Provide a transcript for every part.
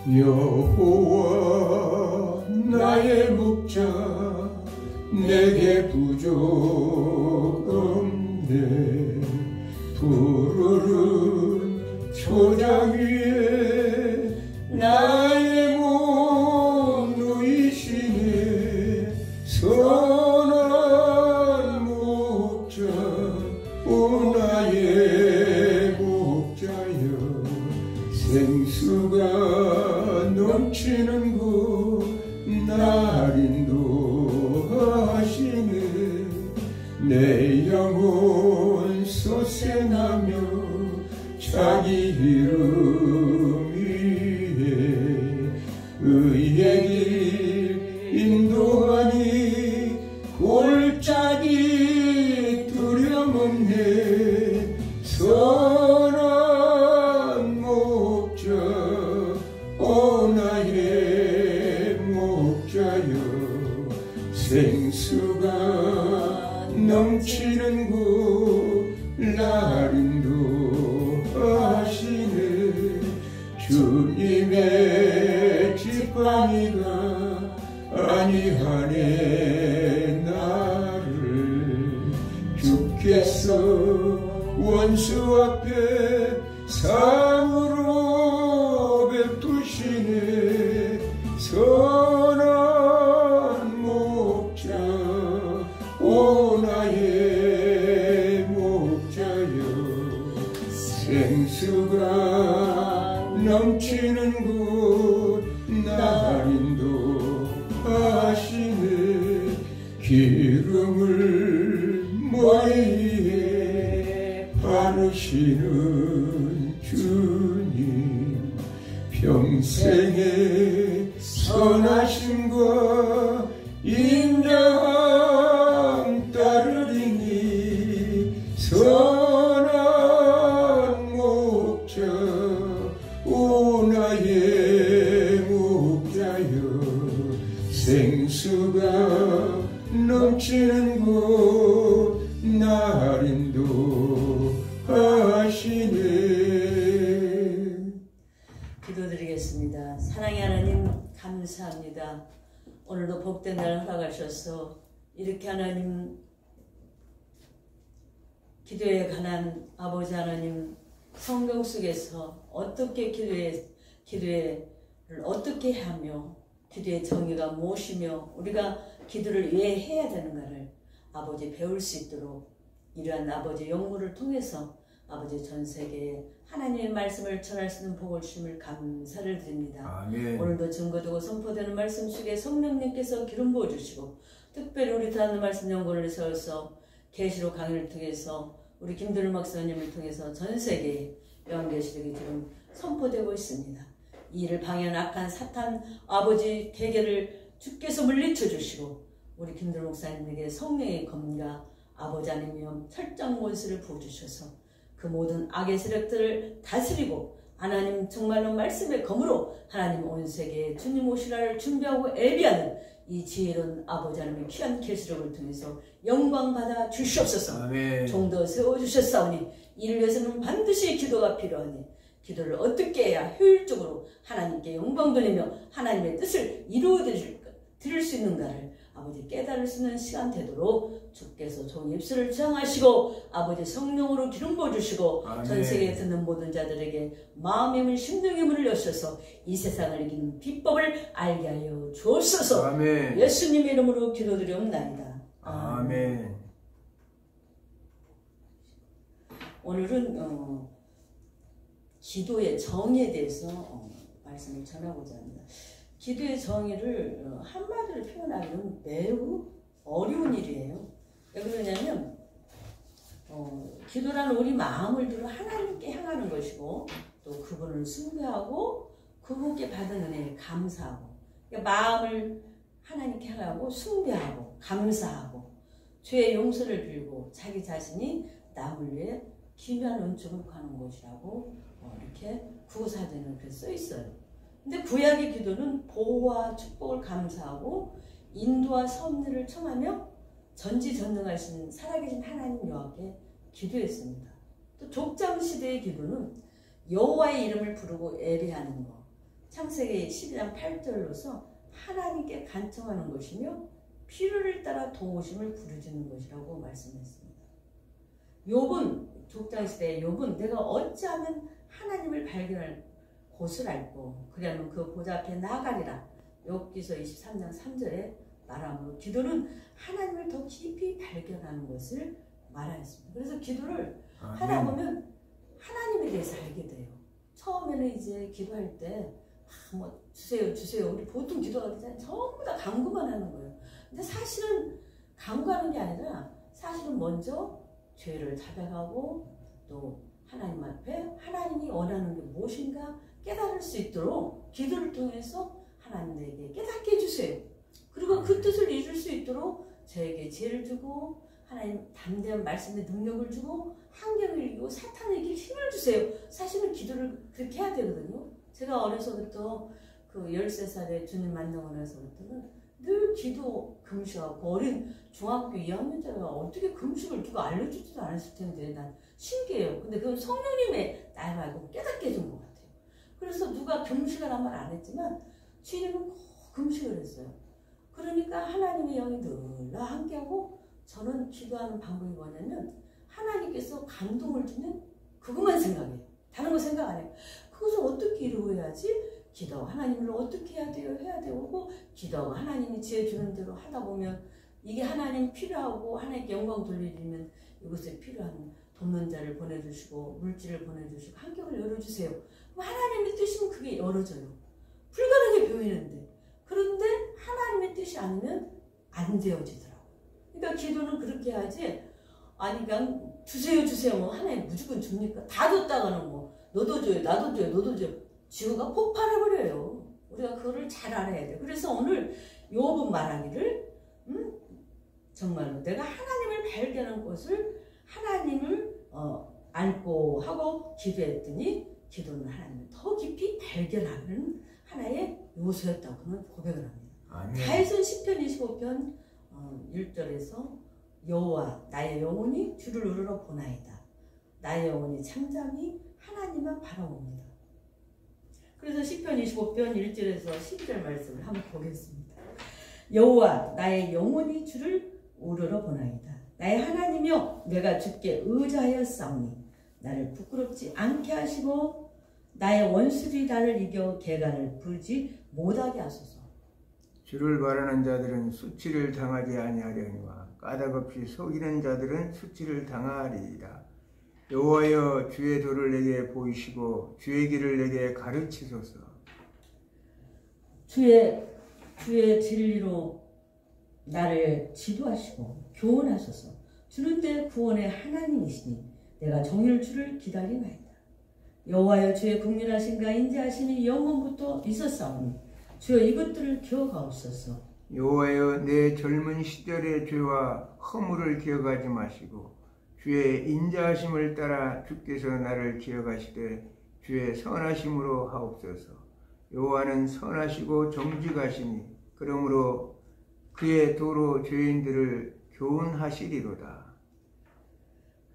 여호와 나의 목자 내게 부족 없네. 푸르른 초장 위에 나의 몸 누이시네. 선한 목자 오 나의 목자여. 생수가 넘치는 곳 날 인도하시네. 내 영혼 솟아나며 자기 이름 위에 의의 길 인도하니 골짜기 두려움없네. 선한 목자 오 나의 목자여. 생수가 넘치는 곳 날 인도하시네. 주님의 지팡이가 아니하네 나를. 주께서 원수 앞에 상으로 베푸시네. 선한 목자 오 나의 목자여. 생수가 넘치는 곳 날 인도하시네. 기름을 머리에 바르시는 주님. 평생의 선하심과 인자함 따르리니. 선한 목자 오 나의 목자여. 생수가 넘치는 곳 날 인도하시네. 기도드리겠습니다. 사랑의 하나님 감사합니다. 오늘도 복된 날 허락하셔서 이렇게 하나님 기도에 관한 아버지 하나님 성경 속에서 어떻게 기도를 어떻게 하며 기도의 정의가 무엇이며 우리가 기도를 왜 해야 되는가를 아버지 배울 수 있도록 이러한 아버지 연구를 통해서 아버지 전 세계에 하나님의 말씀을 전할 수 있는 복을 주심을 감사를 드립니다. 아멘. 오늘도 증거되고 선포되는 말씀 속에 성령님께서 기름 부어주시고 특별히 우리 듣는 말씀 연구를 세워서 계시록 강의를 통해서 우리 김도일 목사님을 통해서 전 세계에 요한계시록이 지금 선포되고 있습니다. 이 일을 방해한 악한 사탄 아버지 대결을 주께서 물리쳐 주시고 우리 김도일 목사님에게 성령의 검과 아버지 하나님의 철장 원수를 부어주셔서 그 모든 악의 세력들을 다스리고 하나님 정말로 말씀의 검으로 하나님 온 세계에 주님 오시라를 준비하고 예비하는 이 지혜로운 아버지 하나님의 귀한 계시록을 통해서 영광 받아 주시옵소서. 좀 더 세워주셨사오니 이를 위해서는 반드시 기도가 필요하니 기도를 어떻게 해야 효율적으로 하나님께 영광 돌리며 하나님의 뜻을 이루어 드릴 수 있는가를 아버지 깨달을 수 있는 시간 되도록 주께서 종의 입술을 정하시고 아버지 성령으로 기름 부어주시고 전 세계에 듣는 모든 자들에게 마음의 문 심령의 문을 여셔서 이 세상을 이기는 비법을 알게 하여 주옵소서. 아멘. 예수님의 이름으로 기도드리옵나이다. 아멘. 오늘은 기도의 정의에 대해서 말씀을 전하고자 합니다. 기도의 정의를 한마디로 표현하기는 매우 어려운 일이에요. 왜 그러냐면 기도란 우리 마음을 들어 하나님께 향하는 것이고 또 그분을 숭배하고 그분께 받은 은혜에 감사하고 그러니까 마음을 하나님께 향하고 숭배하고 감사하고 죄의 용서를 빌고 자기 자신이 남을 위해 기묘한 은총을 구하는 것이라고 이렇게 구사전에 그렇게 써 있어요. 근데 구약의 기도는 보호와 축복을 감사하고 인도와 섭리를 청하며 전지전능하신 살아계신 하나님 여호와께 기도했습니다. 또 족장시대의 기도는 여호와의 이름을 부르고 예배하는 것, 창세기 12장 8절로서 하나님께 간청하는 것이며 필요를 따라 도우심을 부르짖는 것이라고 말씀했습니다. 욥은 족장시대의 욥은 내가 어찌하면 하나님을 발견할 곳을 알고 그리하면 그 보좌 앞에 나아가리라. 욥기서 23장 3절에 말하므로 기도는 하나님을 더 깊이 발견하는 것을 말하였습니다. 그래서 기도를 하다 보면 하나님에 대해서 알게 돼요. 처음에는 이제 기도할 때 뭐 주세요. 우리 보통 기도하기 전에 전부 다 간구만 하는 거예요. 근데 사실은 간구하는 게 아니라 사실은 먼저 죄를 자백하고 또 하나님 앞에 하나님이 원하는 게 무엇인가 깨달을 수 있도록 기도를 통해서 하나님 내게 깨닫게 해주세요. 그리고 그 뜻을 이룰 수 있도록 저에게 지혜를 주고 하나님 담대한 말씀의 능력을 주고 환경을 이기고 사탄을 이길 힘을 주세요. 사실은 기도를 그렇게 해야 되거든요. 제가 어려서부터 그 13살에 주님 만나고 나서부터는 늘 기도 금식하고 어린 중학교 2학년짜리가 어떻게 금식을 누가 알려주지도 않았을 텐데 난 신기해요. 근데 그건 성령님의 날 말고 깨닫게 해준 것 같아요. 그래서 누가 금식을 말 안 했지만 주님은 꼭 금식을 했어요. 그러니까 하나님의 영이 늘 나와 함께하고 저는 기도하는 방법이 뭐냐면 하나님께서 감동을 주면 그것만 생각해요. 다른 거 생각 안 해요. 그것을 어떻게 이루어야지? 기도 하나님을 어떻게 해야 되고 기도하고 하나님이 지혜 주는 대로 하다 보면 이게 하나님 필요하고 하나님께 영광 돌리려면 이것에 필요한 돕는 자를 보내주시고 물질을 보내주시고 환경을 열어주세요. 그럼 하나님의 뜻이면 그게 열어져요. 불가능해 보이는데 그런데 하나님의 뜻이 아니면 안 되어지더라고요. 그러니까 기도는 그렇게 해야지 아니 그냥 주세요 뭐 하나님 무조건 줍니까? 다 줬다가는 뭐 너도 줘요 나도 줘요 너도 줘요 지구가 폭발해버려요. 우리가 그거를 잘 알아야 돼요. 그래서 오늘 욥은 말하기를 정말로 내가 하나님을 발견한 것을 하나님을 알고 하고 기도했더니 기도는 하나님을 더 깊이 발견하는 하나의 요소였다고 그는 고백을 합니다. 다윗은 시편 25편 1절에서 여호와 나의 영혼이 주를 우러러 보나이다. 나의 영혼이 잠잠히 하나님만 바라봅니다. 그래서 시편 25편 1절에서 12절 말씀을 한번 보겠습니다. 여호와 나의 영혼이 주를 우러러 보나이다. 나의 하나님이여 내가 주께 의지하였사오니 나를 부끄럽지 않게 하시고 나의 원수들이 나를 이겨 개간을 부르지 못하게 하소서. 주를 바라는 자들은 수치를 당하지 아니하려니와 까닭없이 속이는 자들은 수치를 당하리이다. 여호와여 주의 도를 내게 보이시고 주의 길을 내게 가르치소서. 주의 진리로 나를 지도하시고 교훈하소서. 주는 내 구원의 하나님이시니 내가 종일 주를 기다리나이다. 여호와여 주의 국률하신가 인자하시니 영원부터 있었사오니 주여 이것들을 기억하옵소서. 여호와여 내 젊은 시절의 죄와 허물을 기억하지 마시고 주의 인자하심을 따라 주께서 나를 기억하시되 주의 선하심으로 하옵소서. 여호와는 선하시고 정직하시니 그러므로 그의 도로 죄인들을 교훈하시리로다.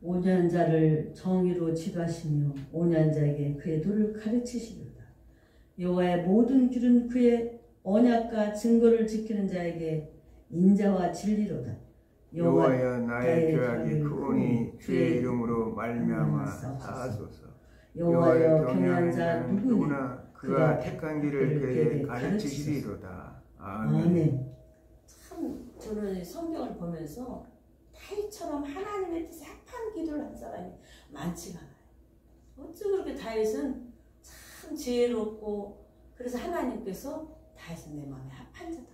온유한 자를 정의로 지도하시며 온유한 자에게 그의 도를 가르치시리로다. 여호와의 모든 길은 그의 언약과 증거를 지키는 자에게 인자와 진리로다. 여호와여 나의 죄악이 크오니 주의 이름으로 말미암아 사하소서. 여호와여 경외한 자 누구나 그가 택한 길을 그에게 가르치시리로다. 아멘. 참 저는 성경을 보면서 다윗처럼 하나님의 뜻에 합한 기도를 한 사람이 많지가 않아요. 어쩜 그렇게 다윗은 참 지혜롭고 그래서 하나님께서 다윗은 내 마음에 합한 자다.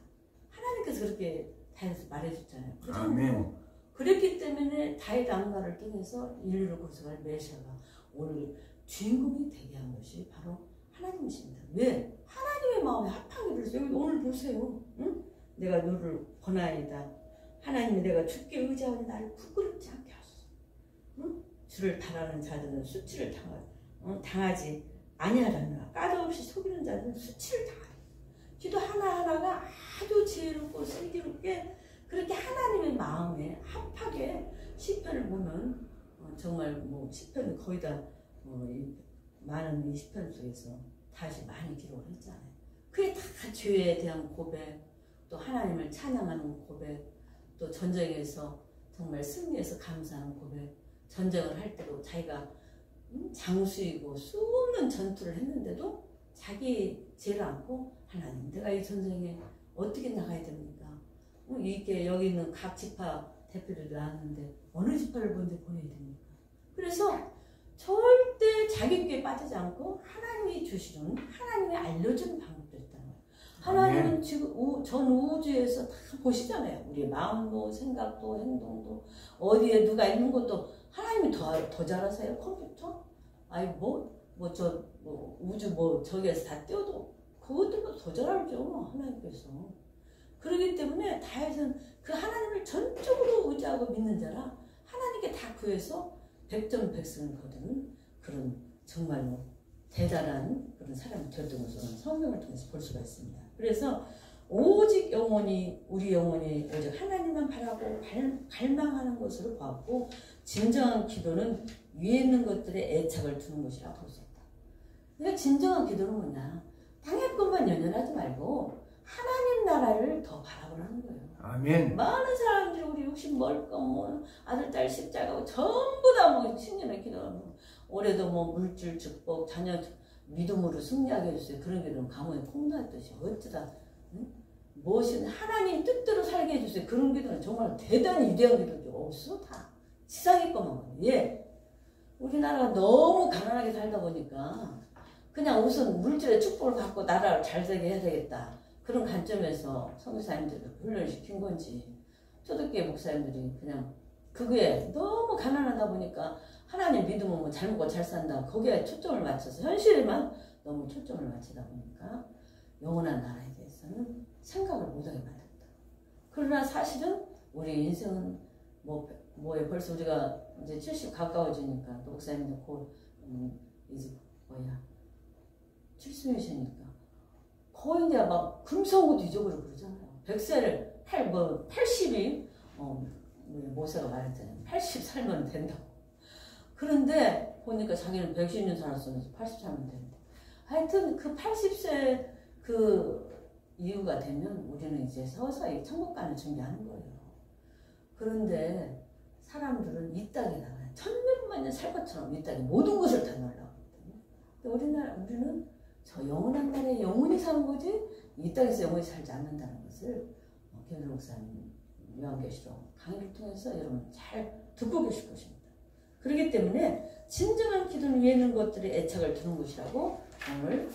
하나님께서 그렇게 다윗을 말해줬잖아요. 아멘. 그랬기 때문에 다윗 왕가를 통해서 인류를 구속할 메시아가 오늘 주인공이 되게 한 것이 바로 하나님이십니다. 왜? 하나님의 마음에 합하기를 해서 여기 오늘 보세요. 응? 내가 너를 권하이다. 하나님이 내가 주께 의지하니 나를 부끄럽지 않게 하소서. 응? 주를 바라는 자들은 수치를 당하지 아니하라느라 까닭없이 속이는 자들은 수치를 당하리. 기도 하나하나가 아주 지혜롭고 슬기롭게 그렇게 하나님의 마음에 합하게 시편을 보면 정말 뭐 시편이 거의 다 많은 이 시편 속에서 다시 많이 기록을 했잖아요. 그게 다 죄에 대한 고백, 또 하나님을 찬양하는 고백, 또 전쟁에서 정말 승리해서 감사하는 고백, 전쟁을 할 때도 자기가 장수이고 수없는 전투를 했는데도 자기 죄를 안고 하나님 내가 이 전쟁에 어떻게 나가야 됩니까? 이게 여기 있는 각 지파 대표를 나왔는데 어느 지파를 먼저 보내야 됩니까? 그래서 절대 자기 꾀에 빠지지 않고 하나님이 주시는 하나님이 알려주는 방법도 있다는 거예요. 하나님은 지금 전 우주에서 다 보시잖아요. 우리의 마음도 생각도 행동도 어디에 누가 있는 것도 하나님이 더 잘 아세요. 컴퓨터? 아니 우주 저기에서 다 띄워도 그것들보다 더 잘 알죠. 하나님께서. 그렇기 때문에 다윗은 그 하나님을 전적으로 의지하고 믿는 자라 하나님께 다 구해서 백전백승을 거두는 그런 정말로 대단한 그런 사람이 되었던 것을 성경을 통해서 볼 수가 있습니다. 그래서 오직 우리 영혼이 오직 하나님만 바라고 갈망하는 것으로 보았고 진정한 기도는 위에 있는 것들에 애착을 두는 것이라 볼 수 있다. 그러니까 진정한 기도는 뭐냐? 땅의 것만 연연하지 말고 하나님 나라를 더 바라보라는 거예요. 아멘. 많은 사람들이 우리 욕심 멀건 아들 딸 십자가고 전부 다 신년에 기도하고 올해도 물질 축복 자녀 믿음으로 승리하게 해주세요. 그런 기도는 감옥에 콩나듯이 어쩌다 무엇이든 하나님 뜻대로 살게 해주세요. 그런 기도는 정말 대단히 위대한 기도죠. 없어 다 지상의 것만. 예. 우리나라가 너무 가난하게 살다 보니까 그냥 우선 물질의 축복을 받고 나라를 잘 되게 해야 되겠다. 그런 관점에서 선교사님들을 훈련시킨 건지 초대교회 목사님들이 그냥 그거에 너무 가난하다 보니까 하나님 믿으면 잘 먹고 잘 산다. 거기에 초점을 맞춰서 현실에만 너무 초점을 맞추다 보니까 영원한 나라에 대해서는 생각을 못하게 만든다. 그러나 사실은 우리 인생은 벌써 우리가 이제 70 가까워지니까 또 목사님도 곧 이제 70이시니까 거의 이제 막 금성도 잊어버리고 그러잖아요. 100세를 80이 모세가 말했잖아요. 80 살면 된다고. 그런데 보니까 자기는 110년 살았으면서 80 살면 된다. 하여튼 그 80세 그 이유가 되면 우리는 이제 서서히 천국 가는 준비하는 거예요. 그런데 사람들은 이 땅에다가 천년만 년 살 것처럼 이 땅에 모든 것을 다 넣으려고 하거든요. 우리는 저 영원한 나라에 영원히 사는 거지 이 땅에서 영원히 살지 않는다는 것을 김현우 목사님 요한계시록 강의를 통해서 여러분 잘 듣고 계실 것입니다. 그렇기 때문에 진정한 기도는 위에 있는 것들에 애착을 두는 것이라고 오늘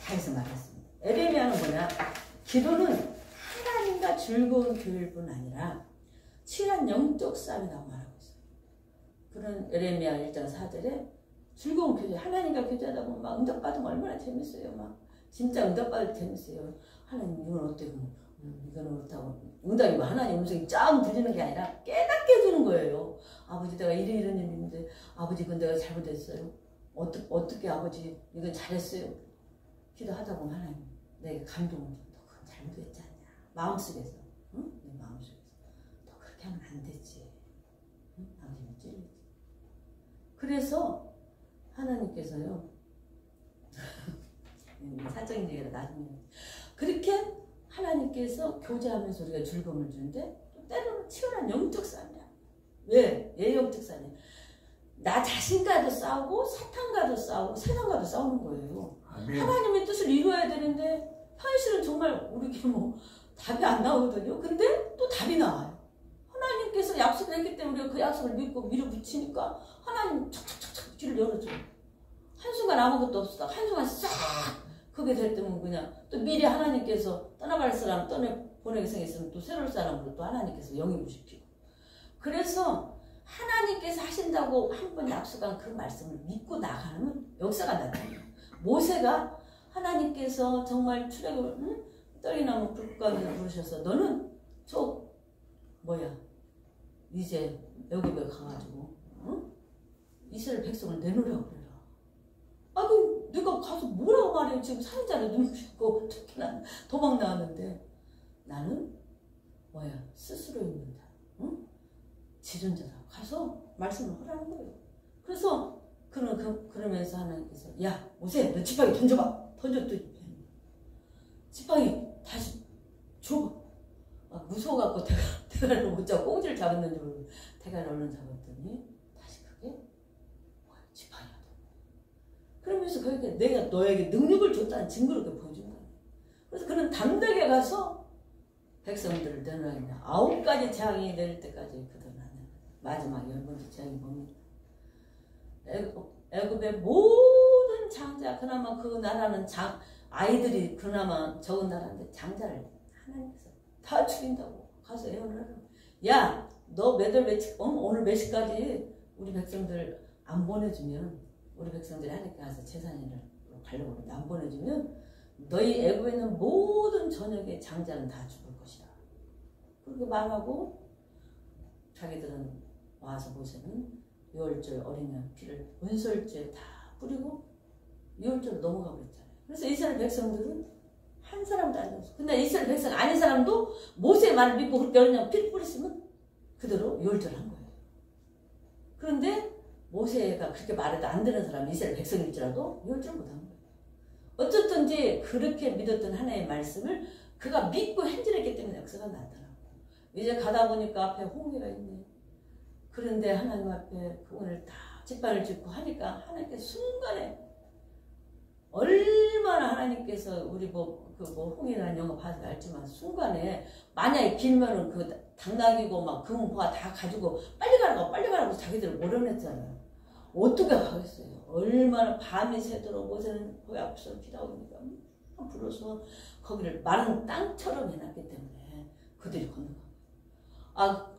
다해서 말했습니다. 에레미야는 뭐냐? 기도는 하나님과 즐거운 교회일 뿐 아니라 치열한 영적 싸움이라고 말하고 있어요. 그런 에레미야 1장 4절에 즐거운 교제, 하나님과 교제하다 보면 막 응답받으면 얼마나 재밌어요. 막 진짜 응답받을 때 재밌어요. 하나님 이건 어때고 이건 어떻다고 응답이 하나님 음성이 쫙 들리는 게 아니라 깨닫게 해주는 거예요. 아버지 내가 이런 일이 있는데 아버지 이건 내가 잘못했어요. 어떻게 아버지 이건 잘했어요. 기도하다 보면 하나님 내가 감동을 줘. 너 그건 잘못했지 않냐. 마음속에서 응? 내 마음속에서 너 그렇게 하면 안 되지. 응? 아버지는 찔리지. 그래서 하나님께서요 사적인 얘기라 나중에 그렇게 하나님께서 교제하면서 우리가 즐거움을 주는데 또 때로는 치열한 영적 싸움이야. 왜? 영적 싸움이야. 나 자신과도 싸우고 사탄과도 싸우고 세상과도 싸우는 거예요. 아멘. 하나님의 뜻을 이루어야 되는데 현실은 정말 우리에게 답이 안 나오거든요. 근데 또 답이 나와요. 하나님께서 약속을 했기 때문에 우리가 그 약속을 믿고 밀어붙이니까 하나님 척척척척 길을 열어줘요. 한순간 아무것도 없었다. 한순간 싹 그게 될 때면 그냥 또 미리 하나님께서 떠나갈 사람 보내게 생겼으면 또 새로운 사람으로 또 하나님께서 영입을 시키고 그래서 하나님께서 하신다고 한 번 약속한 그 말씀을 믿고 나가면 역사가 나타나요. 모세가 하나님께서 정말 출애굽을 떨이나무 불 가운데 부르셔서 너는 이제 애굽에 가가지고 이스라엘 백성을 내놓으라고 그래라. 아니 내가 가서 뭐라고 말해요. 지금 살인자를 눈치고 특히나 도망 나왔는데 나는 스스로 있는 자, 지존자다. 가서 말씀을 하라는 거예요. 그래서 그는 그 그러면서 하나님께서 야 모세 너 지팡이 던져봐. 던졌더니 지팡이 다시 줘봐. 무서워갖고 대가를 못 잡고 꽁지를 잡았는지 모르고 대가를 얼른 잡았더니 다시 그게 뭐야 지팡이야. 그러면서 거기에 내가 너에게 능력을 줬다는 증거를 보여준 거야. 그래서 그는 담대하게 가서 백성들을 내놓았냐. 9가지 재앙이 내릴 때까지 그들은 안 내놓았냐. 마지막 10번째 재앙이 뭡니까? 애굽의 모든 장자, 그나마 그 나라는 아이들이 그나마 적은 나라인데 장자를 하나님께서 다 죽인다고 가서 예언을 하라고. 야, 너 오늘 몇 시까지 우리 백성들 안 보내주면, 우리 백성들이 하나님께 가서 제사인을 가려고 하는데 안 보내주면 너희 애굽에 있는 모든 전역의 장자는 다 죽을 것이다. 그렇게 말하고 자기들은 와서 모세는 유월절 어린 양 피를 은솔주에 다 뿌리고 유월절로 넘어가 버렸잖아요. 그래서 이스라엘 백성들은 한 사람도 안 죽었어. 근데 이스라엘 백성 아닌 사람도 모세의 말을 믿고 그렇게 어린 양 피를 뿌렸으면 그대로 유월절을 한 거예요. 그런데 모세가 그렇게 말해도 안 되는 사람이 이스라엘 백성일지라도 유월절을 못한 거예요. 어쨌든지 그렇게 믿었던 하나님의 말씀을 그가 믿고 행진했기 때문에 역사가 나더라고. 이제 가다 보니까 앞에 홍해가 있네. 그런데 하나님 앞에 그분을 다 깃발을 짚고 하니까 하나님께 순간에 얼마나 하나님께서 우리 홍해라는 영화 봐서 알지만 순간에 만약에 길면은 그 당나귀고 막 금보가 다 가지고 빨리 가라고 자기들을 몰아냈잖아요. 어떻게 하겠어요? 얼마나 밤이 새도록 모세는 거기 앞에서 기다리니까 불어서 거기를 마른 땅처럼 해놨기 때문에 그들이 건너가고.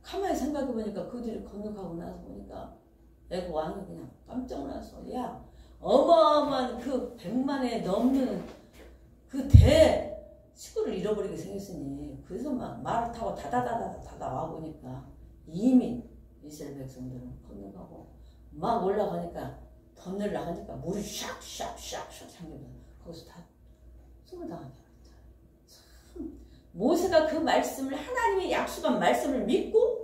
가만히 생각해보니까 그들이 건너가고 나서 보니까 애굽 왕이 그냥 깜짝 놀라서 야 어마어마한 그 100만에 넘는 그 식구를 잃어버리게 생겼으니 그래서 막 말을 타고 다다다다다 와보니까 이미 이스라엘 백성들은 건너가고 막 올라가니까 더 내려가니까 물이 샥샥샥샥 잠기면서 거기서 다 숨을 당하게 됐다. 참 모세가 그 말씀을 하나님의 약속한 말씀을 믿고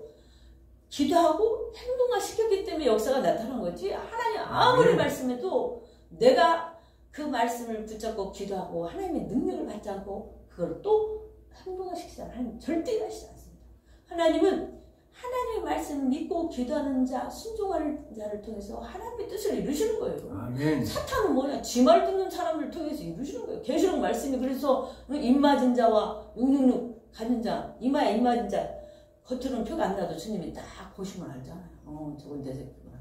기도하고 행동화시켰기 때문에 역사가 나타난 거지. 하나님 아무리 말씀해도 내가 그 말씀을 붙잡고 기도하고 하나님의 능력을 받지 않고 그걸 또 행동화시키지 않아요. 하나님 절대 일하시지 않습니다. 하나님은 하나님의 말씀을 믿고 기도하는 자, 순종하는 자를 통해서 하나님의 뜻을 이루시는 거예요. 아멘. 사탄은 뭐냐? 지 말 듣는 사람을 통해서 이루시는 거예요. 계시록 말씀이 그래서 입 맞은 자와 666 가진 자, 이마에 입 맞은 자 겉으로는 표가 안 나도 주님이 딱 보시면 알잖아요. 저건 내 새끼구나.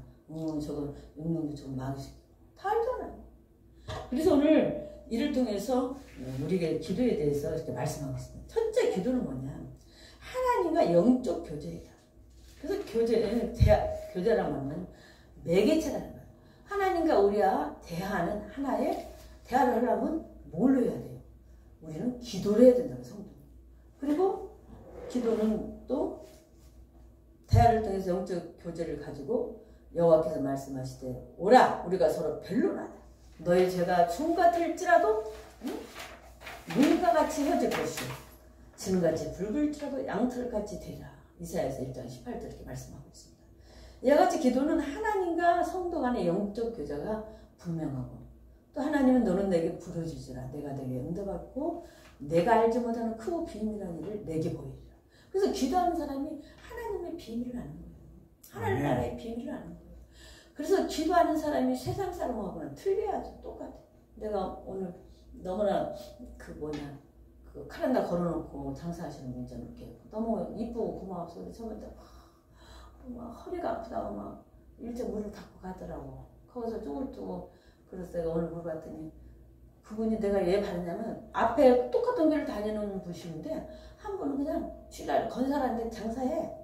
저건 666 저건 마귀 새끼. 다 알잖아요. 그래서 오늘 이를 통해서 우리에게 기도에 대해서 이렇게 말씀하고 있습니다. 첫째 기도는 뭐냐? 하나님과 영적 교제이다. 그래서 교제란 말은 매개체라는 거예요. 하나님과 우리와 대화하는 하나의 대화를 하려면 뭘로 해야 돼요? 우리는 기도를 해야 된다고 성도. 그리고 기도는 또 대화를 통해서 영적 교제를 가지고 여호와께서 말씀하시되 오라 우리가 서로 변론하자. 너의 죄가 중 같을지라도 눈과 같이 헤어질 것이요 지금같이 붉을지라도 양털같이 되리라. 이사야서 1장 18절 이렇게 말씀하고 있습니다. 이와 같이 기도는 하나님과 성도 간의 영적 교제가 분명하고 또 하나님은 너는 내게 부르짖으라 내가 내게 응답하고 내가 알지 못하는 크고 비밀한 일을 내게 보이리라. 그래서 기도하는 사람이 하나님의 비밀을 아는 거예요. 하나님 나라의 비밀을 아는 거예요. 그래서 기도하는 사람이 세상 사람하고는 틀려야죠. 똑같아. 내가 오늘 너무나 그 카렌다 걸어놓고 장사하시는 분들 이렇게 너무 이쁘고 고마워서 우리 저번에 막 허리가 아프다고 막 일찍 물을 닦고 가더라고. 거기서 쭈글쭈글 그래서 내가 오늘 물어봤더니 그분이 내가 왜 받았냐면 앞에 똑같은 길을 다니는 분이신데 한 분은 그냥 쥐랄 건설하는데 장사해.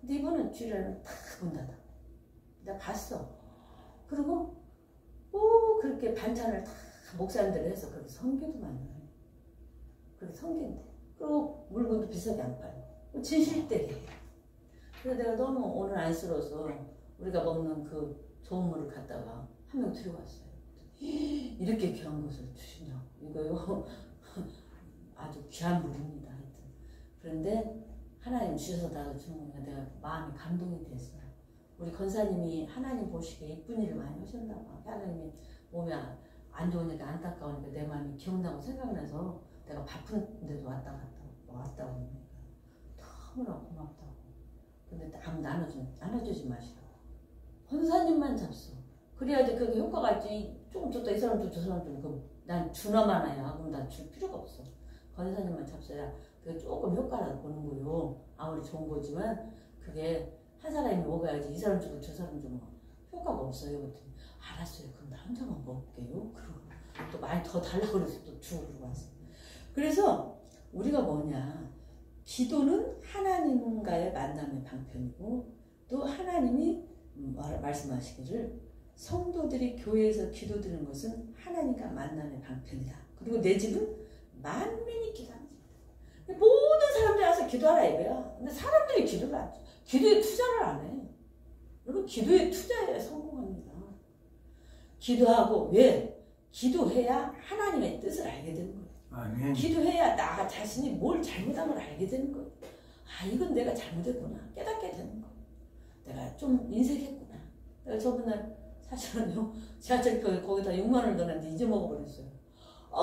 근데 이분은 쥐랄을 탁 문 닫아. 내가 봤어. 그리고 그렇게 반찬을 다 목사님들이 해서 그렇게 성교도 많이 해요. 그렇게 성긴대. 그리고 물건도 비싸게 안 팔고 진실되게 해요. 그래서 내가 너무 오늘 안쓰러워서 우리가 먹는 그 좋은 물을 갖다가 한 명 들고 왔어요. 이렇게 귀한 것을 주시냐고. 이거요 아주 귀한 물입니다. 하여튼. 그런데 하나님 주셔서 나도 주는 거니까 내가 마음이 감동이 됐어요. 우리 권사님이 하나님 보시기에 이쁜 일을 많이 하셨나 봐. 하나님이 몸이 안 좋으니까 안타까우니까 내 마음이 기억나고 생각나서 내가 바쁜데도 왔다 오니까 너무나 고맙다고. 근데 아무 나눠주지 마시라고. 권사님만 잡수. 그래야지 그게 효과가 있지. 조금 줬다 이 사람 줘 저 사람 줘. 그럼 난 주나 마나야. 그럼 난 줄 필요가 없어. 권사님만 잡숴야 그게 조금 효과라도 보는 거요. 아무리 좋은 거지만 그게 한 사람이 먹어야지 이 사람 주고 저 사람 주면 효과가 없어요. 그랬더니 알았어요. 그럼 나 혼자만 먹을게요. 그러고 또 많이 더 달라고 그래서 또 주고 그러고 왔어요. 그래서 우리가 뭐냐, 기도는 하나님과의 만남의 방편이고 또 하나님이 말씀하시기를 성도들이 교회에서 기도드리는 것은 하나님과 만남의 방편이다. 그리고 내 집은 만민이 기도하는 집이다. 모든 사람들이 와서 기도하라 이거야. 근데 사람들이 기도를 안 해. 기도에 투자를 안 해. 여러분 기도에 투자해야 성공합니다. 기도하고 왜? 기도해야 하나님의 뜻을 알게 되는 거예요. 아멘. 기도해야 나 자신이 뭘 잘못한 걸 알게 되는 거예요. 아 이건 내가 잘못했구나 깨닫게 되는 거예요. 내가 좀 인색했구나. 내가 저번에 사실은요 지하철표 거기다 6만 원을 넣었는데 잊어먹어버렸어요.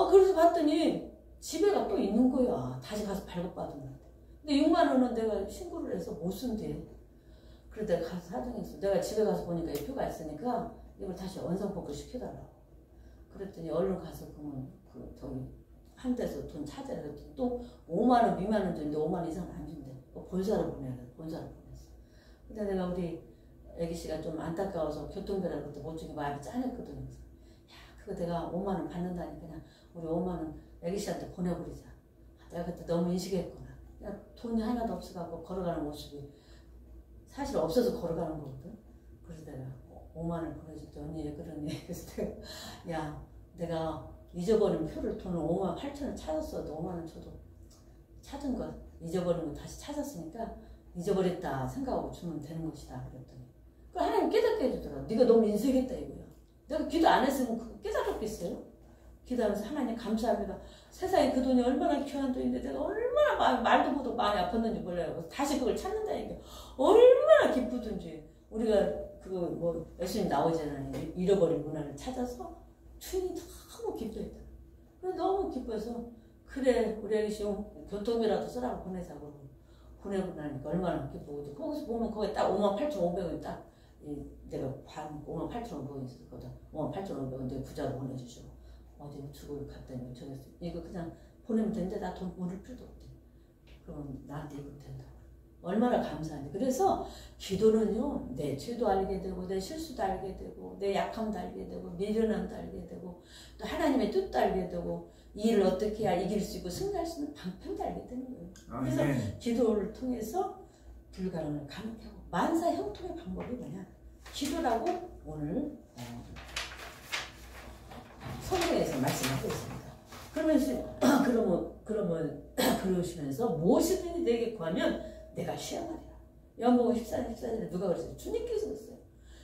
그래서 봤더니 집에가 또 있는 거야. 다시 가서 발급받았는데. 근데 6만 원은 내가 신고를 해서 못 쓴대. 그래서 내가 가서 사정했어. 내가 집에 가서 보니까 이 표가 있으니까 이걸 다시 원상복구 시켜달라고. 그랬더니 얼른 가서 그러면 저기 한 데서 돈 찾아야 그랬더니 또 5만 원 미만은 주는데 5만 원 이상은 안 준대. 본사를 보내야 돼. 본사를 보냈어. 근데 내가 우리 애기씨가 좀 안타까워서 교통비라고 그때 못 주기 마음이 짠했거든. 그래서 야 그거 내가 5만 원 받는다니 그냥 우리 5만 원 애기씨한테 보내버리자. 내가 그때 너무 인식했구나. 그냥 돈이 하나도 없어갖고 걸어가는 모습이 사실 없어서 걸어가는 거거든. 그래서 내가 5만 원 보내줄 때 언니 왜 그러니? 그래서 내가 잊어버린 표를 돈을 5만 8천 원 찾았어도 5만 원 줘도 찾은 거 잊어버린 거 다시 찾았으니까 잊어버렸다 생각하고 주면 되는 것이다 그랬더니 그 하나님 깨닫게 해주더라. 네가 너무 인색했다 이거야. 내가 기도 안 했으면 그거 깨닫겠어요? 기도하면서 하나님 감사합니다. 세상에 그 돈이 얼마나 귀한 돈인데 내가 얼마나 말도 못하고 마음이 아팠는지 몰라요. 그래서 다시 그걸 찾는다 이게 얼마나 기쁘든지. 우리가 그거 뭐 예수님 나오잖아요. 잃어버린 문화를 찾아서 주인이 너무 기뻐했다. 그래서 너무 기뻐해서 그래 우리 아기씨 교통비라도 쓰라고 보내자고 보내고 나니까 얼마나 기쁘고 거기서 보면 거기 딱 58,500원 딱 내가 58,500원 있었거든. 58,500원 내가 부자로 보내주시고 어디 주고 갔더니 저기서 이거 그냥 보내면 되는데 나 돈 모를 필요도 없대. 그럼 나한테 이거 된다고. 얼마나 감사한지. 그래서 기도는요 내 죄도 알게 되고 내 실수도 알게 되고 내 약함도 알게 되고 미련함도 알게 되고 또 하나님의 뜻도 알게 되고 이 일을 어떻게 해야 이길 수 있고 승리할 수 있는 방편도 알게 되는 거예요. 그래서 기도를 통해서 불가능을 가능하게 하고 만사 형통의 방법이 뭐냐? 기도라고 오늘 성경에서 말씀하고 있습니다. 그러면 그러시면서 무엇이든지 내게 구하면 내가 시험하리라. 요한복음 14절에 누가 그랬어요? 주님께서 그랬어요.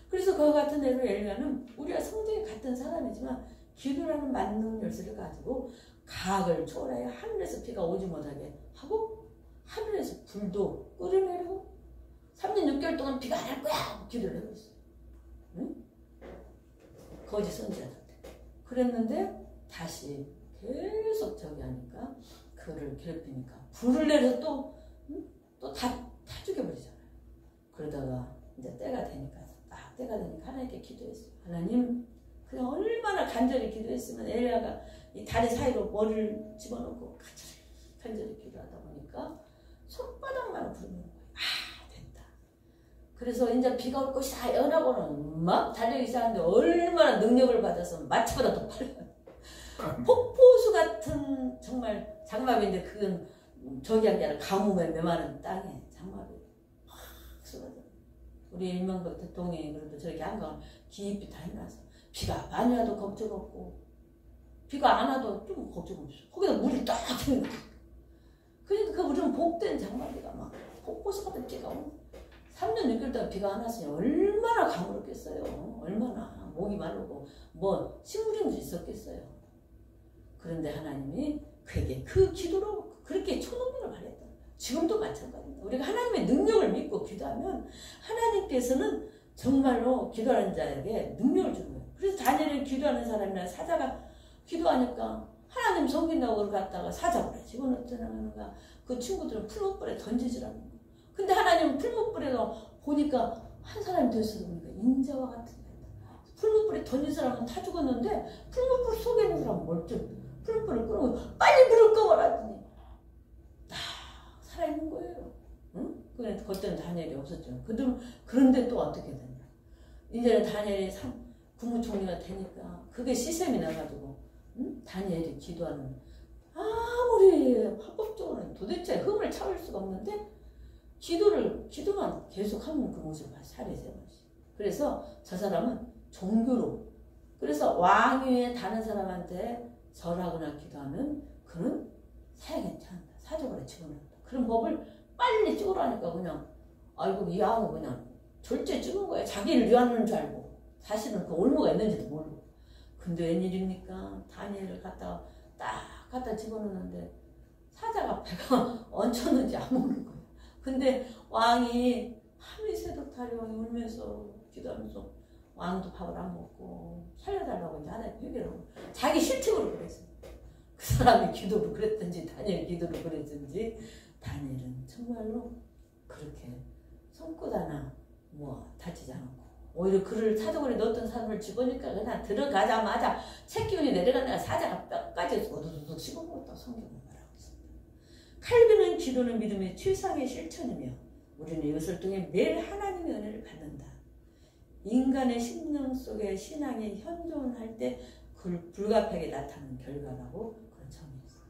그래서 그와 같은 애로 엘리야는 우리가 성경에 같은 사람이지만 기도라는 만능 열쇠를 가지고 가학을 초월하여 하늘에서 비가 오지 못하게 하고 하늘에서 불도 끓여내리고 3년 6개월 동안 비가 안 할 거야 기도를 하고 있어요. 응? 거짓 선지자한테. 그랬는데 다시 계속 저기 하니까 그를 괴롭히니까 불을 내려서 또 다 죽여버리잖아요. 그러다가 이제 때가 되니까 하나님께 기도했어요. 하나님 그냥 얼마나 간절히 기도했으면 엘리야가 이 다리 사이로 머리를 집어넣고 간절히 기도하다 보니까 손바닥만 부르는 거예요. 됐다. 그래서 이제 비가 올 것이다 연하고는 막 달리기 시작하는데 얼마나 능력을 받아서 마치보다 더 빨라요. 폭포수 같은 정말 장마비인데 그건 저기 한 게 아니라 가뭄에 메마른 땅에 장마비 확 쏟아져. 우리 임명박 대통령이 그래도 저렇게 한강 깊이 다 해놔서 비가 많이 와도 걱정 없고 비가 안 와도 좀 걱정 없어. 거기다 물이 딱 흐르는 거야. 그러니까 우리는 복된 장마비가 막 폭포수 같은 비가 오고 3년 6개월 동안 비가 안 왔으니 얼마나 가물었겠어요. 얼마나 목이 마르고 뭐 식물인지 있었겠어요. 그런데 하나님이 그에게 그 기도로 그렇게 초능력을 발했다. 지금도 마찬가지입니다. 우리가 하나님의 능력을 믿고 기도하면 하나님께서는 정말로 기도하는 자에게 능력을 주는 거예요. 그래서 다니엘은 기도하는 사람이나 사자가 기도하니까 하나님 섬긴다고 그걸 갖다가 사자굴에 집어넣더라는가. 그 친구들은 풀무불에 던지지라는 거예요. 근데 하나님은 풀무불에도 보니까 한 사람이 됐어도 보니까 인자와 같은 거예요. 풀무불에 던진 사람은 다 죽었는데 풀무불 속에 있는 사람은 멀쩡. 풀무불을 끄고 빨리 불을 꺼버렸더니 딱 살아있는 거예요. 응? 그런데 그때는 다니엘이 없었죠. 그런데 또 어떻게 됐냐. 이제는 다니엘이 국무총리가 되니까 그게 시스템이 나가지고 다니엘이 기도하는 아무리 합법적으로는 도대체 흠을 참을 수가 없는데 기도만 계속하면 그 모습을 살이세요. 그래서 저 사람은 종교로 그래서 왕위에 다른 사람한테 절하거나 기도하면 그는 사형에 처한다. 사족으로 집어넣는다. 그런 법을 빨리 찍으라니까 그냥 아이고 이 아우 그냥 절제 찍은 거야. 자기를 위하는 줄 알고 사실은 그 올무가 있는지도 모르고. 근데 웬일입니까? 다니엘을 딱 갖다 집어넣는데 사자가 배가 얹혔는지 안 먹는 거예요. 근데 왕이 밤이 새도록 다리왕이 울면서 기도하면서 왕도 밥을 안 먹고 살려달라고 이제 하나님 회개를 하고 자기 실책으로 그랬어요. 그 사람이 기도로 그랬든지 다니엘 기도로 그랬든지 다니엘은 정말로 그렇게 손끝 하나 다치지 않고 오히려 그를 사족을 넣었던 사람을 집으니까 그냥 들어가자마자 책기운이 내려가다가 사자가 뼈까지 우두둑 씹어먹었다고 성경은 말하고 있습니다. 칼빈은 기도는 믿음의 최상의 실천이며 우리는 이것을 통해 매일 하나님의 은혜를 받는다. 인간의 심령 속에 신앙이 현존할 때 불가피하게 나타나는 결과라고 그런 점이 있어요.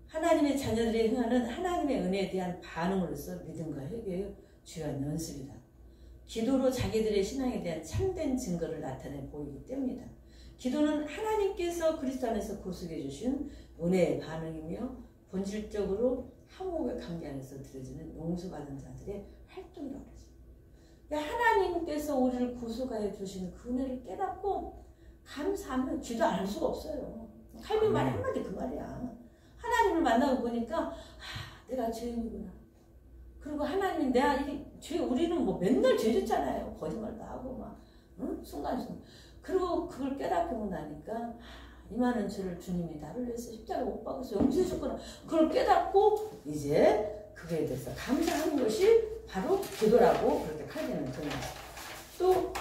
하나님의 자녀들이 행하는 하나님의 은혜에 대한 반응으로서 믿음과 회개의 주요한 연습이다. 기도로 자기들의 신앙에 대한 참된 증거를 나타내 보이기 때문이다. 기도는 하나님께서 그리스도 안에서 구속해 주신 은혜의 반응이며 본질적으로 화목의 관계 안에서 드려지는 용서받은 자들의 활동이라고 그랬어요. 하나님께서 우리를 구속하여 주시는 그 은혜를 깨닫고 감사하면 기도 안 할 수가 없어요. 칼빈 말 한마디 그 말이야. 하나님을 만나고 보니까 내가 죄인이구나. 그리고 하나님 우리는 맨날 죄 짓잖아요. 거짓말도 하고 순간순간. 그리고 그걸 깨닫고 나니까 이 많은 죄를 주님이 나를 위해서 십자가에 못 박아서 용서해 줬구나. 그걸 깨닫고 이제 그거에 대해서 감사하는 것이 바로 기도라고 그렇게 칼빈은 정합니다. 또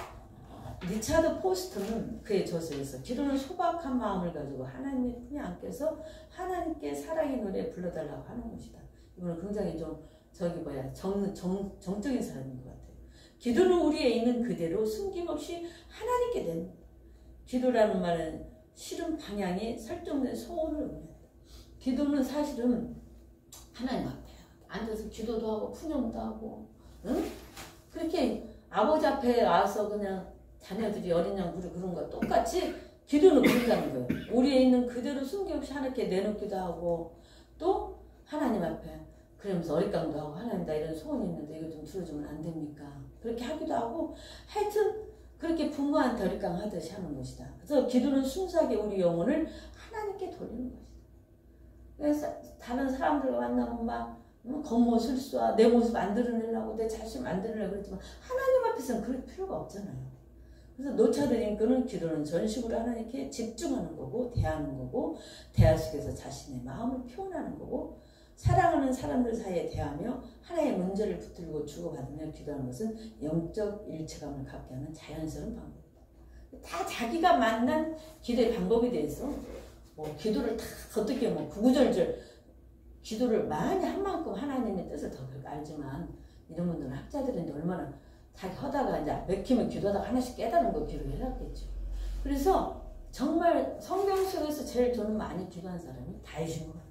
리차드 포스터는 그의 저서에서 기도는 소박한 마음을 가지고 하나님의 품에 안겨서 하나님께 사랑의 노래 불러달라고 하는 것이다. 이거는 굉장히 좀 정적인 사람인 것 같아요. 기도는 우리에 있는 그대로 숨김없이 하나님께 된 기도라는 말은 실은 방향이 설정된 소원을 의미한다. 기도는 사실은 하나님 앞에 앉아서 기도도 하고 푸념도 하고 그렇게 아버지 앞에 와서 그냥 자녀들이 어린 양 부르고 그런 거 똑같이 기도는 그렇다는 거예요. 우리에 있는 그대로 숨김없이 하나님께 내놓기도 하고 또 하나님 앞에 그러면서 어릿강도 하고 하나님 나 이런 소원이 있는데 이거 좀 들어주면 안 됩니까? 그렇게 하기도 하고 하여튼 그렇게 부모한테 어릿강 하듯이 하는 것이다. 그래서 기도는 순수하게 우리 영혼을 하나님께 돌리는 것이다. 그래서 다른 사람들과 만나면 겉모술수와 내 모습 안 드러내려고 내 자신 안 드러내려고 그랬지만 하나님 앞에서는 그럴 필요가 없잖아요. 그래서 노차드린 끄는 기도는 전식으로 하나님께 집중하는 거고 대하는 거고 대화 속에서 자신의 마음을 표현하는 거고 사랑하는 사람들 사이에 대하며 하나의 문제를 붙들고 주고받으며 기도하는 것은 영적 일체감을 갖게 하는 자연스러운 방법이다. 다 자기가 만난 기도의 방법에 대해서 기도를 다 어떻게 구구절절 기도를 많이 한 만큼 하나님의 뜻을 더 알지만 이런 분들은 학자들인데 얼마나 자기 하다가 이제 맥히면 기도하다가 하나씩 깨달은 거 기도해놨겠죠. 그래서 정말 성경 속에서 제일 저는 많이 기도한 사람이 다윗인 것 같아요.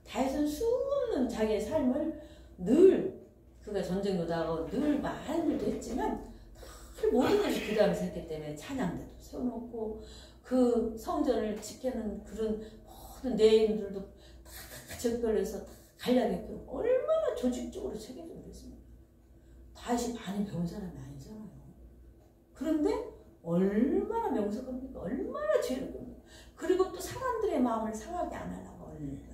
다윗은 수없는 자기의 삶을 늘 그가 전쟁도 하고 늘 많은 일도 했지만 늘 모든 일을 기도하면서 했기 때문에 찬양대도 세워놓고 그 성전을 지키는 그런 모든 내인들도 다 적별해서 다 간략했고 얼마나 조직적으로 체계적으로 했습니까? 다윗이 많이 배운 사람이 아니잖아요. 그런데 얼마나 명석합니까? 얼마나 죄를 겁니까? 그리고 또 사람들의 마음을 상하게 안 하려고 얼마나.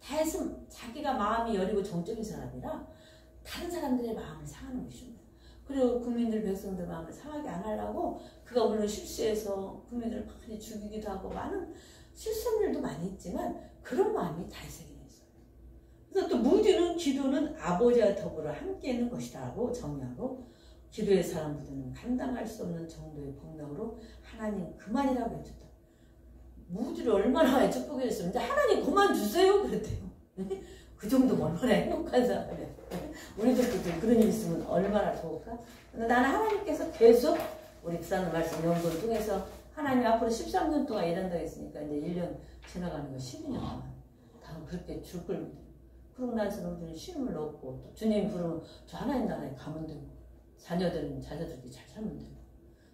다윗은 자기가 마음이 여리고 정적인 사람이라 다른 사람들의 마음을 상하는 것입니다. 그리고 국민들 백성들 마음을 상하게 안 하려고 그가 물론 실수해서 국민들을 많이 죽이기도 하고 많은 실수한 일도 많이 있지만 그런 마음이 달색이 있어요. 그래서 또 무디는 기도는 아버지와 더불어 함께 있는 것이라고 정의하고 기도의 사람들은 감당할 수 없는 정도의 폭력으로 하나님 그만이라고 해줬다. 무디를 얼마나 축복해 줬으면 하나님 그만 주세요 그랬대요. 그 정도면 얼마나 행복한 사람이야. 우리들도 그런 일 있으면 얼마나 좋을까? 근데 나는 하나님께서 계속 우리 부산의 말씀 연구를 통해서 하나님 앞으로 13년 동안 일한다고 했으니까 이제 1년 지나가는 거 12년 동안 다 그렇게 줄 걸 믿어요. 그러고 나서 우리는 쉼을 얻고 또 주님 부르면 저 하나님 나라에 가면 되고 자녀들은 자녀들끼리 잘 살면 되고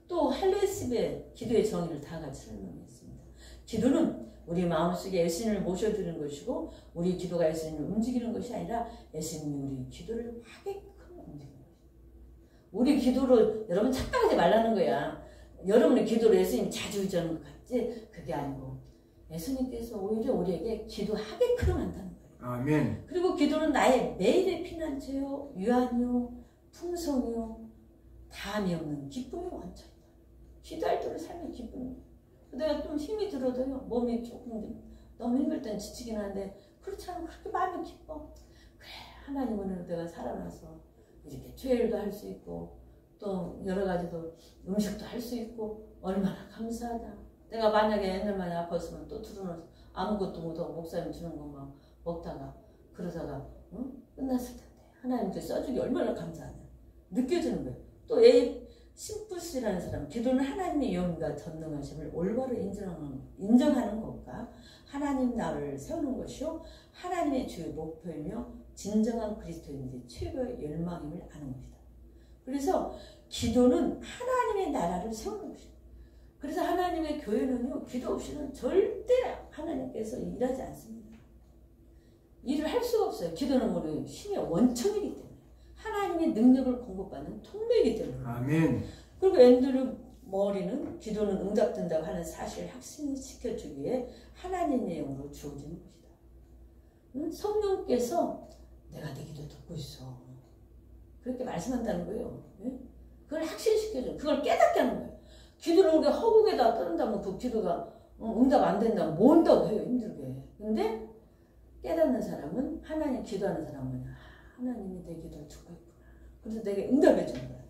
또 할례십의 기도의 정의를 다 같이 설명했습니다. 기도는 우리 마음속에 예수님을 모셔드리는 것이고 우리 기도가 예수님을 움직이는 것이 아니라 예수님이 우리 기도를 하게끔 움직이는 거예요. 우리 기도로 여러분 착각하지 말라는 거야. 여러분의 기도로 예수님 자주 의지하는 것 같지? 그게 아니고 예수님께서 오히려 우리에게 기도하게끔 한다는 거예요. 아멘. 그리고 기도는 나의 매일의 피난처요, 유한요, 풍성이요, 다함이 없는 기쁨의 원천이다. 기도할 때는 삶의 기쁨이에요. 내가 좀 힘이 들어도요, 몸이 조금 너무 힘들 땐 지치긴 한데 그렇지 않으면 그렇게 마음이 기뻐. 그래, 하나님 은혜로 내가 살아나서 이렇게 죄일도 할 수 있고 또 여러 가지도 음식도 할 수 있고 얼마나 감사하다. 내가 만약에 옛날만에 아팠으면 또 들어놓아서 아무것도 못하고 목사님 주는 것만 먹다가 그러다가 끝났을 텐데 하나님께 써주기 얼마나 감사하냐 느껴지는 거예요. 또 심부스라는 사람, 기도는 하나님의 영과 전능하심을 올바로 인정하는 것과 하나님 나라를 세우는 것이요 하나님의 주의 목표이며 진정한 그리스도인들의 최고의 열망임을 아는 것이다. 그래서 기도는 하나님의 나라를 세우는 것이다. 그래서 하나님의 교회는요 기도 없이는 절대 하나님께서 일하지 않습니다. 일을 할 수가 없어요. 기도는 우리 힘의 원천이기 때문에 하나님의 능력을 공급받는 통로이기 때문에. 아멘. 그리고 앤드류 머리는 기도는 응답된다고 하는 사실을 확신시켜주기 위해 하나님의 영으로 주어지는 것이다. 성령께서 내가 내 기도 듣고 있어. 그렇게 말씀한다는 거예요. 그걸 확신시켜줘. 그걸 깨닫게 하는 거예요. 기도를 우리가 허공에다 떠는다면 그 기도가 응답 안 된다면 뭐 한다고 해요. 힘들게. 근데 깨닫는 사람은 하나님 기도하는 사람은 하나님이 내 기도를 듣고 있구나. 그래서 내게 응답해 주는 거야.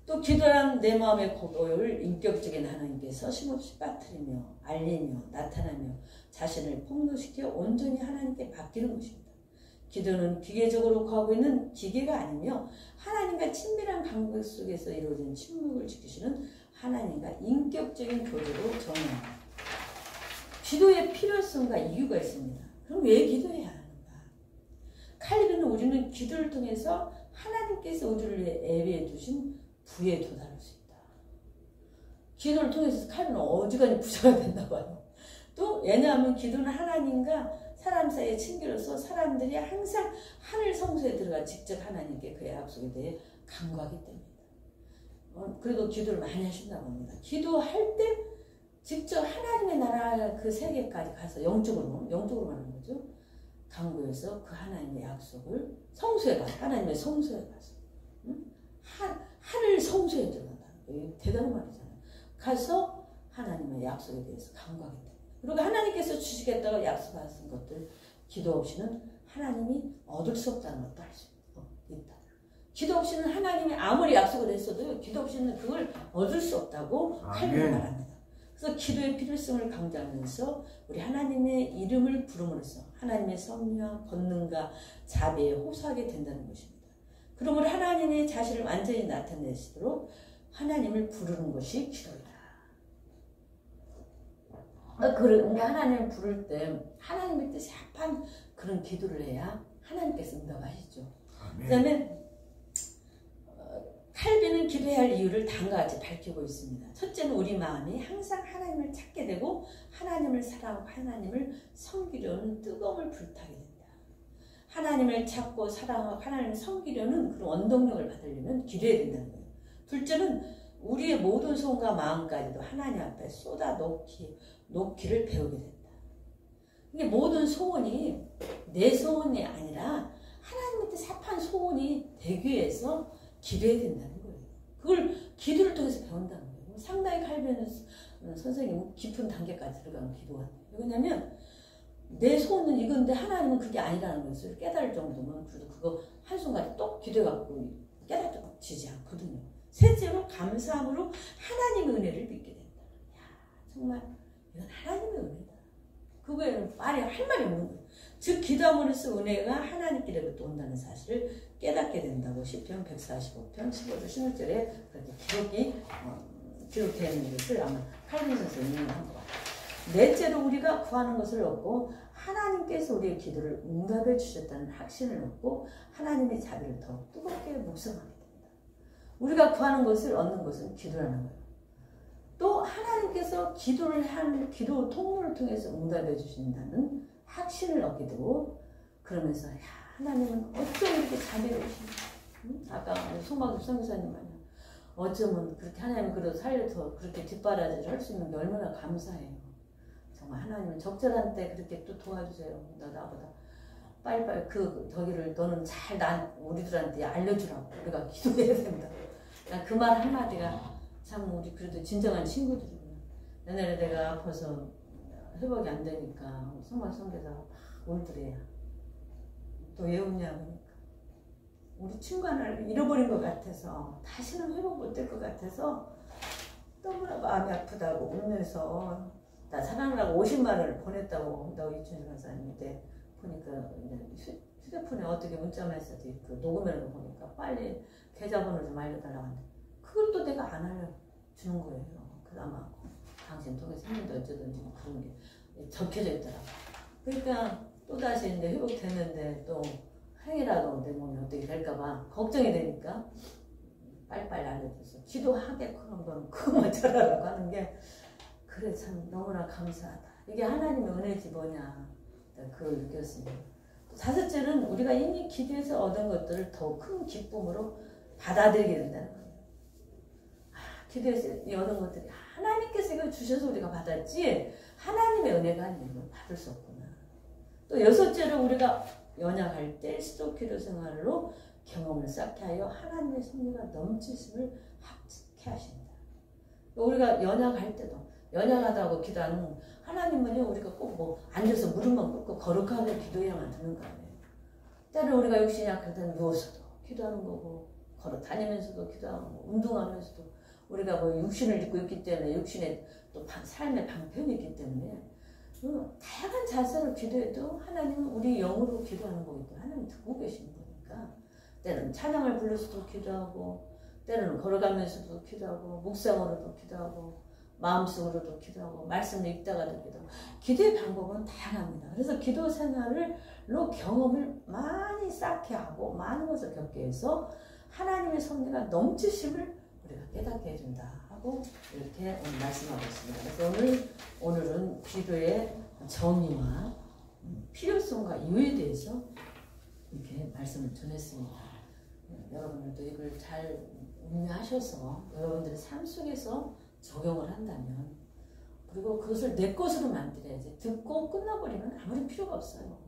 또 기도란 내 마음의 고도를 인격적인 하나님께 서심없이 빠뜨리며 알리며 나타나며 자신을 폭로시켜 온전히 하나님께 맡기는 것입니다. 기도는 기계적으로 구하고 있는 기계가 아니며 하나님과 친밀한 관계 속에서 이루어진 침묵을 지키시는 하나님과 인격적인 교제로 정의합니다. 기도의 필요성과 이유가 있습니다. 그럼 왜 기도해야 하는가? 칼빈은 우리는 기도를 통해서 하나님께서 우리를 예비해 두신 부에 도달할 수 있다. 기도를 통해서 칼빈은 어지간히 부자가 된다고 해요. 또 왜냐하면 기도는 하나님과 사람 사이의 친교로서 사람들이 항상 하늘 성소에 들어가 직접 하나님께 그의 약속에 대해 간구하기 때문이다. 그리고 기도를 많이 하신다고 합니다. 기도할 때 직접 하나님의 나라 그 세계까지 가서 영적으로 말하는 거죠. 간구해서 그 하나님의 약속을 성소에 가서 하나님의 성소에 가서 하늘 성소에 들어간다는 거예요. 대단한 말이잖아요. 가서 하나님의 약속에 대해서 간구하기 때문에. 그리고 하나님께서 주시겠다고 약속하신 것들 기도 없이는 하나님이 얻을 수 없다는 것도 알 수 있다. 기도 없이는 하나님이 아무리 약속을 했어도 기도 없이는 그걸 얻을 수 없다고 칼빈은 말합니다. 그래서 기도의 필요성을 강조하면서 우리 하나님의 이름을 부름으로써 하나님의 섭리와 권능과 자비에 호소하게 된다는 것입니다. 그러므로 하나님의 자신을 완전히 나타내시도록 하나님을 부르는 것이 기도이다. 그런데 하나님을 부를 때 하나님의 뜻이 합한 그런 기도를 해야 하나님께서 응답하시죠. 그 다음에 칼빈은 기도해야 할 이유를 다음과 같이 밝히고 있습니다. 첫째는 우리 마음이 항상 하나님을 찾게 되고 하나님을 사랑하고 하나님을 섬기려는 뜨거움을 불타게 된다. 하나님을 찾고 사랑하고 하나님을 섬기려는 그런 원동력을 받으려면 기도해야 된다는 거예요. 둘째는 우리의 모든 소원과 마음까지도 하나님 앞에 쏟아 놓기를 배우게 된다. 이게 모든 소원이 내 소원이 아니라 하나님한테 삽한 소원이 되기 위해서 기도해야 된다는 거예요. 그걸 기도를 통해서 배운다는 거예요. 상당히 칼빈 선생님은 깊은 단계까지 들어가면 기도가 돼요. 왜냐면 내 소원은 이건데 하나님은 그게 아니라는 것을 깨달을 정도면 그래도 그거 한순간에 또 기도해갖고 깨달아지지 않거든요. 셋째로 감사함으로 하나님의 은혜를 믿게 된다. 야, 정말 이건 하나님의 은혜다. 그 외에는 말이 할 말이 없는 거예요. 즉 기도함으로써 은혜가 하나님께로부터 온다는 사실을 깨닫게 된다고 시편 145편 15절 16절에 그렇게 기록되어 있는 것을 아마 칼빈 선생님이 한 것 같아요. 넷째로 우리가 구하는 것을 얻고 하나님께서 우리의 기도를 응답해 주셨다는 확신을 얻고 하나님의 자비를 더 뜨겁게 묵상하게 됩니다. 우리가 구하는 것을 얻는 것은 기도라는 거예요. 또 하나님께서 기도를 한 기도 통로를 통해서 응답해 주신다는 확신을 얻게 되고 그러면서 야, 하나님은 어쩜 이렇게 자비를 주시나. 아까 송박엽 선교사님 말이야. 어쩌면 그렇게 하나님은 그래도 살려서 그렇게 뒷바라지를 할 수 있는 게 얼마나 감사해요. 정말 하나님은 적절한 때 그렇게 또 도와주세요. 나보다 빨리빨리 저기를 너는 잘 우리들한테 알려주라고 우리가 기도해야 된다. 그 말 한마디가 참 우리 그래도 진정한 친구들이구나. 옛날에 내가 아파서 회복이 안 되니까 성막 선교사 울더래요. 또 왜 웃냐 그러니까 우리 친구 하나를 잃어버린 것 같아서 다시는 회복 못 될 것 같아서 너무나 마음이 아프다고 울면서 나 사랑하라고 50만 원을 보냈다고 한다고 이춘희 강사님한테 보니까 휴대폰에 어떻게 문자만 했어도 그 녹음해놓은 거 보니까 빨리 계좌번호 좀 알려달라고 하는데 그걸 또 내가 안 알려주는 거예요. 그나마 당신 통해서 했는데 어쩌든지 그런 게 적혀져 있더라고. 그러니까 또다시 이제 회복됐는데 또 행이라도 내 몸이 어떻게 될까봐 걱정이 되니까 빨리빨리 알려줘서 기도하게끔 건 그거만 잘하라고 하는 게 그래 참 너무나 감사하다. 이게 하나님의 은혜지 뭐냐 그걸 느꼈습니다. 다섯째는 우리가 이미 기도해서 얻은 것들을 더 큰 기쁨으로 받아들이게 된다는 거예요. 기도해서 얻은 것들이 하나님께서 이걸 주셔서 우리가 받았지 하나님의 은혜가 아니면 이걸 받을 수 없구나. 또 여섯째로 우리가 연약할 때 수도 기도 생활로 경험을 쌓게 하여 하나님의 섭리가 넘치심을 합게 하신다. 우리가 연약할 때도 연약하다고 기도하는 하나님은요 우리가 꼭 뭐 앉아서 무릎만 꿇고 거룩하게 기도해야만 되는 거 아니에요. 때로 우리가 육신이 약할 때는 누워서도 기도하는 거고 걸어 다니면서도 기도하고 운동하면서도 우리가 뭐 육신을 입고 있기 때문에 육신에 또 삶의 방편이 있기 때문에 다양한 자세로 기도해도 하나님은 우리 영으로 기도하는 거기 때문에 하나님 듣고 계시는 거니까 때로는 찬양을 불러서도 기도하고 때로는 걸어가면서도 기도하고 묵상으로도 기도하고 마음속으로도 기도하고 말씀을 읽다가도 기도하고 기도의 방법은 다양합니다. 그래서 기도 생활로 경험을 많이 쌓게 하고 많은 것을 겪게 해서 하나님의 섭리가 넘치심을 우리가 깨닫게 해준다 하고 이렇게 오늘 말씀하고 있습니다. 그래서 오늘은 기도의 정의와 필요성과 이유에 대해서 이렇게 말씀을 전했습니다. 여러분들도 이걸 잘 음미하셔서 여러분들의 삶 속에서 적용을 한다면 그리고 그것을 내 것으로 만들어야지 듣고 끝나버리면 아무리 필요가 없어요.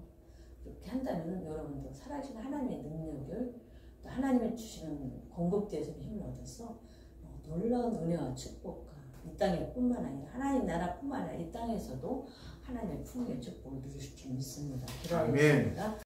그렇게 한다면 여러분도 살아계신 하나님의 능력을 또 하나님이 주시는 공급되어서 힘을 얻어서 놀라운 은혜와 축복과 이 땅에 뿐만 아니라 하나님 나라뿐만 아니라 이 땅에서도 하나님의 풍요의 축복을 누리실 줄 믿습니다. 기도하겠습니다.